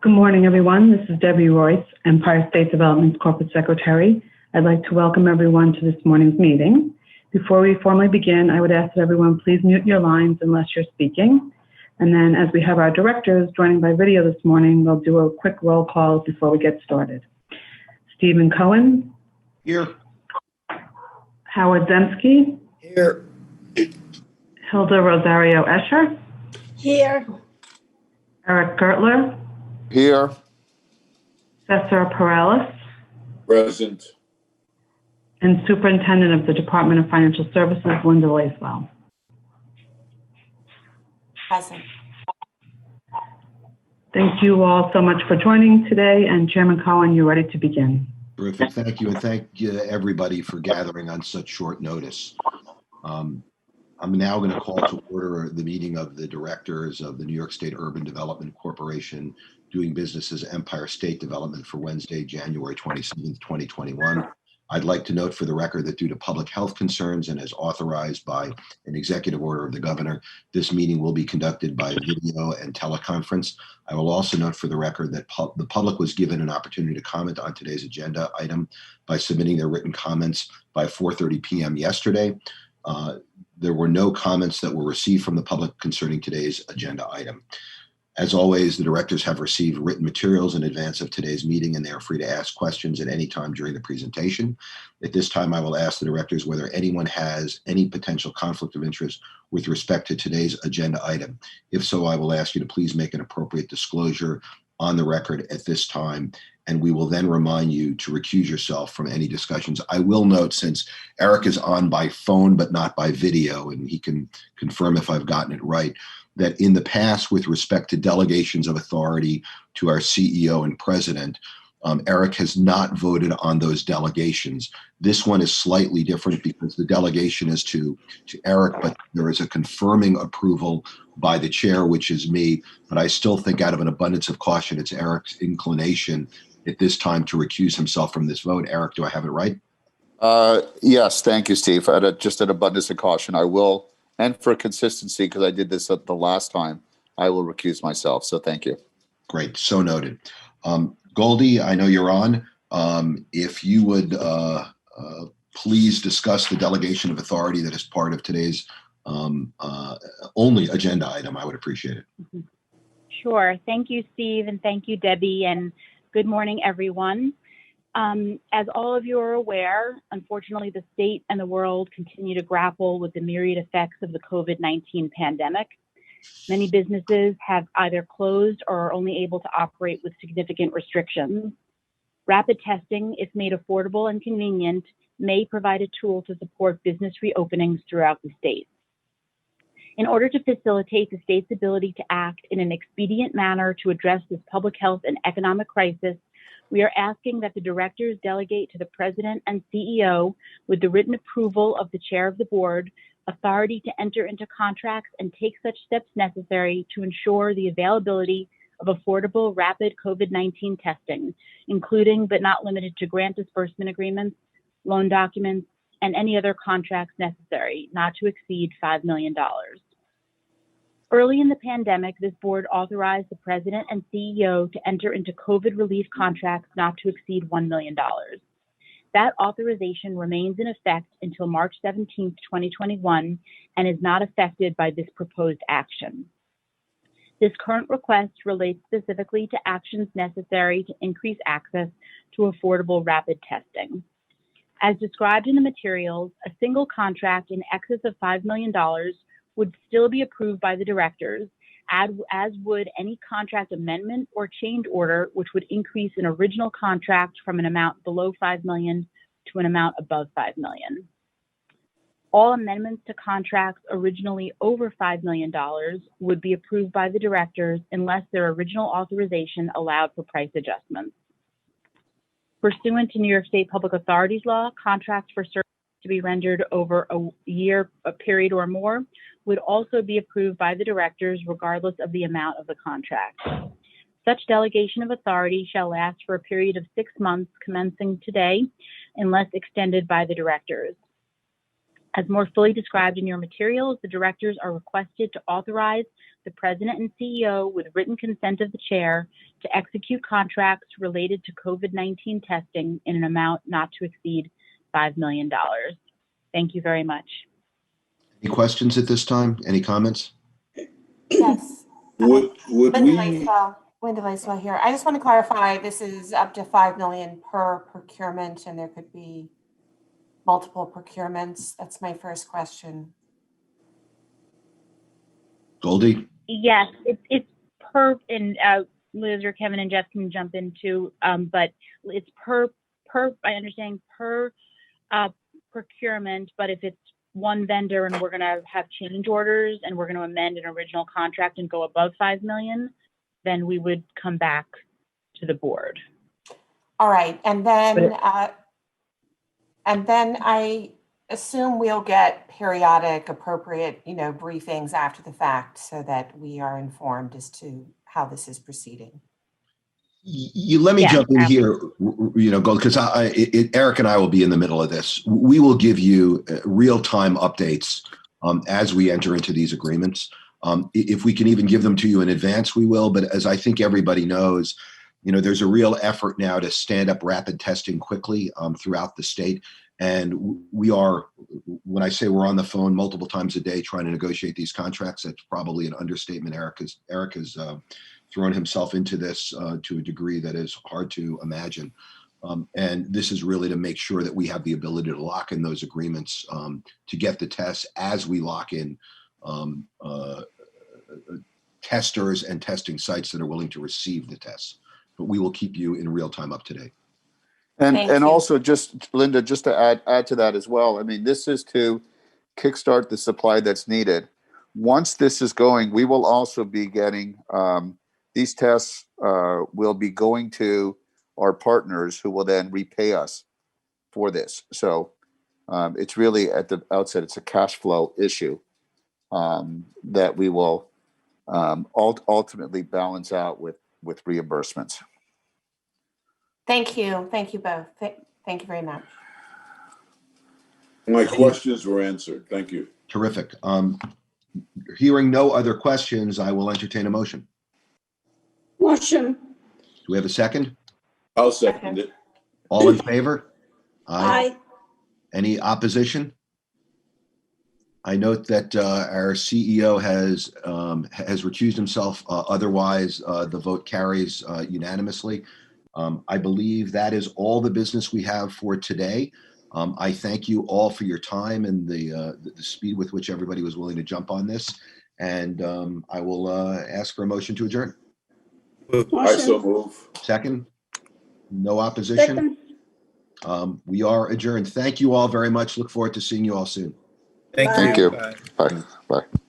Good morning, everyone. This is Debbie Royce, Empire State Development's Corporate Secretary. I'd like to welcome everyone to this morning's meeting. Before we formally begin, I would ask that everyone please mute your lines unless you're speaking. And then as we have our directors joining by video this morning, we'll do a quick roll call before we get started. Stephen Cohen. Here. Howard Zemsky. Here. Hilda Rosario Escher. Here. Eric Gertler. Here. Cesar Perales. Present. And Superintendent of the Department of Financial Services, Linda Lacewell. Present. Thank you all so much for joining today. And Chairman Cohen, you're ready to begin. Terrific. Thank you. And thank you everybody for gathering on such short notice. I'm now going to call to order the meeting of the directors of the New York State Urban Development Corporation doing business as Empire State Development for Wednesday, January 27th, 2021. I'd like to note for the record that due to public health concerns and as authorized by an executive order of the governor, this meeting will be conducted by video and teleconference. I will also note for the record that the public was given an opportunity to comment on today's agenda item by submitting their written comments by 4:30 p.m. yesterday. There were no comments that were received from the public concerning today's agenda item. As always, the directors have received written materials in advance of today's meeting, and they are free to ask questions at any time during the presentation. At this time, I will ask the directors whether anyone has any potential conflict of interest with respect to today's agenda item. If so, I will ask you to please make an appropriate disclosure on the record at this time, and we will then remind you to recuse yourself from any discussions. I will note, since Eric is on by phone but not by video, and he can confirm if I've gotten it right, that in the past, with respect to delegations of authority to our CEO and president, Eric has not voted on those delegations. This one is slightly different because the delegation is to Eric, but there is a confirming approval by the chair, which is me. But I still think, out of an abundance of caution, it's Eric's inclination at this time to recuse himself from this vote. Eric, do I have it right? Yes, thank you, Steve. Just an abundance of caution, I will, and for consistency, because I did this at the last time, I will recuse myself. So thank you. Great, so noted. Goldie, I know you're on. If you would please discuss the delegation of authority that is part of today's only agenda item, I would appreciate it. Sure. Thank you, Steve, and thank you, Debbie, and good morning, everyone. As all of you are aware, unfortunately, the state and the world continue to grapple with the myriad effects of the COVID-19 pandemic. Many businesses have either closed or are only able to operate with significant restrictions. Rapid testing, if made affordable and convenient, may provide a tool to support business reopenings throughout the state. In order to facilitate the state's ability to act in an expedient manner to address this public health and economic crisis, we are asking that the directors delegate to the president and CEO, with the written approval of the chair of the board, authority to enter into contracts and take such steps necessary to ensure the availability of affordable rapid COVID-19 testing, including but not limited to grant disbursement agreements, loan documents, and any other contracts necessary, not to exceed $5 million. Early in the pandemic, this board authorized the president and CEO to enter into COVID relief contracts not to exceed $1 million. That authorization remains in effect until March 17, 2021, and is not affected by this proposed action. This current request relates specifically to actions necessary to increase access to affordable rapid testing. As described in the materials, a single contract in excess of $5 million would still be approved by the directors, as would any contract amendment or change order, which would increase an original contract from an amount below $5 million to an amount above $5 million. All amendments to contracts originally over $5 million would be approved by the directors unless their original authorization allowed for price adjustments. Pursuant to New York State Public Authorities law, contracts for services to be rendered over a period or more would also be approved by the directors regardless of the amount of the contract. Such delegation of authority shall last for a period of 6 months commencing today, unless extended by the directors. As more fully described in your materials, the directors are requested to authorize the president and CEO with written consent of the chair to execute contracts related to COVID-19 testing in an amount not to exceed $5 million. Thank you very much. Any questions at this time? Any comments? Yes. Would Linda we, Lacewell here. I just want to clarify, this is up to 5 million per procurement, and there could be multiple procurements. That's my first question. Goldie? Yes, it's per, and Liz or Kevin and Jeff can jump in too, but it's per, I understand per procurement, but if it's one vendor and we're going to have change orders and we're going to amend an original contract and go above 5 million, then we would come back to the board. All right, and then I assume we'll get periodic, appropriate, briefings after the fact so that we are informed as to how this is proceeding. Let me Yes, jump in here, Gold, because Eric and I will be in the middle of this. We will give you real-time updates as we enter into these agreements. If we can even give them to you in advance, we will. But as I think everybody knows, there's a real effort now to stand up rapid testing quickly throughout the state. And we are, when I say we're on the phone multiple times a day trying to negotiate these contracts, that's probably an understatement. Eric has thrown himself into this to a degree that is hard to imagine. And this is really to make sure that we have the ability to lock in those agreements to get the tests as we lock in testers and testing sites that are willing to receive the tests. But we will keep you in real time up to date. Thank And you. also, just Linda, just to add to that as well. I mean, this is to kickstart the supply that's needed. Once this is going, we will also be getting these tests. Will be going to our partners who will then repay us for this. So it's really at the outset, it's a cash flow issue that we will ultimately balance out with reimbursements. Thank you. Thank you both. Thank you very much. my questions were answered. Thank you. Terrific. Hearing no other questions, I will entertain a motion. Motion. Do we have a second? I'll second it. All in favor? Aye. Any opposition? I note that our CEO has recused himself. Otherwise, the vote carries unanimously. I believe that is all the business we have for today. I thank you all for your time and the speed with which everybody was willing to jump on this. And I will ask for a motion to adjourn. I so move. Second? No opposition? Second. We are adjourned. Thank you all very much. Look forward to seeing you all soon. Thank you. Bye. Bye. Bye.